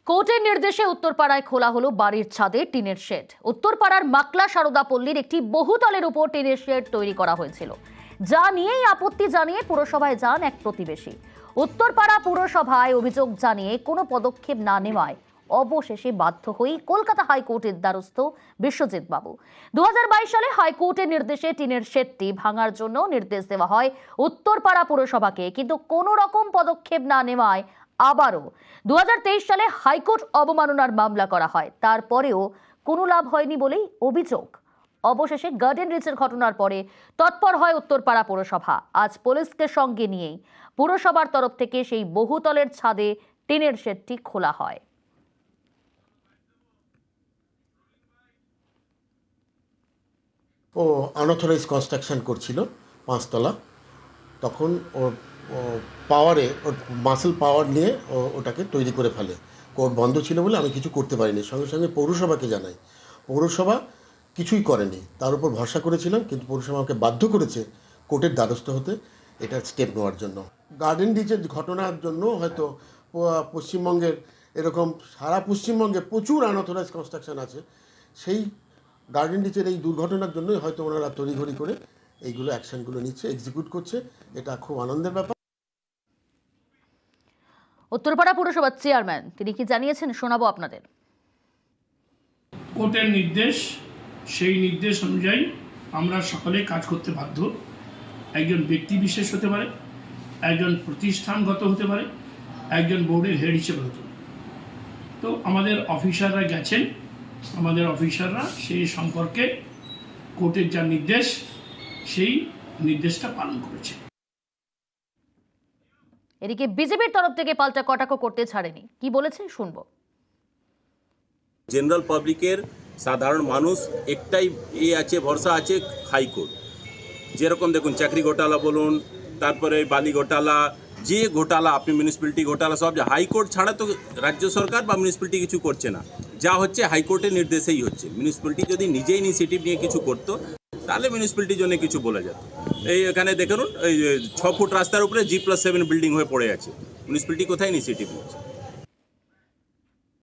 কোর্টের নির্দেশে উত্তরপাড়ায় খোলা হলো বাড়ির ছাদে টিনের শেড। উত্তরপাড়ার মাকলা সারদা পল্লীর একটি বহুতলের উপর টিনের শেড তৈরি করা হয়েছিল, যা নিয়েই আপত্তি জানিয়ে পুরসভায় যান এক প্রতিবেশী। উত্তরপাড়া পুরসভায় অভিযোগ জানিয়ে কোনো পদক্ষেপ না নেওয়ায় অবশেষে বাধ্য হয়েই কলকাতা হাইকোর্টের দ্বারস্থ বিশ্বজিৎ বাবু। 2022 সালে হাইকোর্টের নির্দেশে টিনের শেডটি ভাঙার জন্য নির্দেশ দেওয়া হয় উত্তরপাড়া পুরসভাকে, কিন্তু কোনো রকম পদক্ষেপ না নেওয়ায় আবারও 2023 সালে হাইকোর্ট অবমাননার মামলা করা হয়। তারপরেও কোনো লাভ হয়নি বলেই অভিযোগ। অবশেষে গার্ডেন রিচের ঘটনার পরে তৎপর হয় উত্তরপাড়া পুরসভা। আজ পুলিশকে সঙ্গে নিয়েই পুরসভার তরফ থেকে সেই বহুতলের ছাদে টিনের শেডটি খোলা হয়। ও আনঅথরাইজ কনস্ট্রাকশন করছিল 5 তলা। তখন ওর পাওয়ারে, ওর মাসেল পাওয়ার নিয়ে ওটাকে তৈরি করে ফেলে। কোর্ট বন্ধ ছিল বলে আমি কিছু করতে পারিনি। সঙ্গে সঙ্গে পৌরসভাকে জানাই, পৌরসভা কিছুই করেনি। তার উপর ভরসা করেছিলাম, কিন্তু পৌরসভা আমাকে বাধ্য করেছে কোর্টের দ্বারস্থ হতে এটার স্টেপ নেওয়ার জন্য। গার্ডেন রিচের ঘটনার জন্য হয়তো পশ্চিমবঙ্গের এরকম সারা পশ্চিমবঙ্গে প্রচুর আনঅথরাইজ কনস্ট্রাকশন আছে। সেই গার্ডেন রিচের এই দুর্ঘটনার জন্যই হয়তো ওনারা তড়িঘড়ি করে এইগুলো অ্যাকশনগুলো নিচ্ছে, এক্সিকিউট করছে। এটা খুব আনন্দের ব্যাপার। উত্তরপাড়া পুরসভার চেয়ারম্যান তিনি কি জানিয়েছেন শোনাবো আপনাদের। কোর্টের নির্দেশ, সেই নির্দেশ অনুযায়ী আমরা সকলে কাজ করতে বাধ্য। একজন ব্যক্তি বিশেষ হতে পারে, একজন প্রতিষ্ঠানগত হতে পারে, একজন বোর্ডের হেড হিসেবে হতে পারে। তো আমাদের অফিসাররা গেছেন, আমাদের অফিসাররা সেই সম্পর্কে কোর্টের যা নির্দেশ সেই নির্দেশটা পালন করেছে। এদিকে বিজেপির তরফ থেকে পাল্টা কটাক্ষ করতে ছাড়েনি, কি বলেছে শুনবো। জেনারেল পাবলিকের সাধারণ মানুষ একটাই আছে, ভরসা আছে হাইকোর্ট। যেরকম দেখুন চাকরি ঘোটালা বলুন, তারপরে বালি ঘোটালা, যে ঘোটালা আপনি মিউনিসিপ্যালিটি ঘোটালা, সব হাইকোর্ট ছাড়া তো রাজ্য সরকার বা মিউনিসিপ্যালিটি কিছু করছে না। যা হচ্ছে হাইকোর্টের নির্দেশেই হচ্ছে। মিউনিসিপ্যালিটি যদি নিজেই ইনিশিয়েটিভ নিয়ে কিছু করতো তাহলে মিউনিসিপ্যালিটির জন্য কিছু বলা যেত। এই এখানে দেখুন, এই 6 ফুট রাস্তার উপরে G+7 বিল্ডিং হয়ে পড়ে আছে। মিউনিসিপ্যালিটি কোথায় ইনিশিয়েটিভ নিচ্ছে?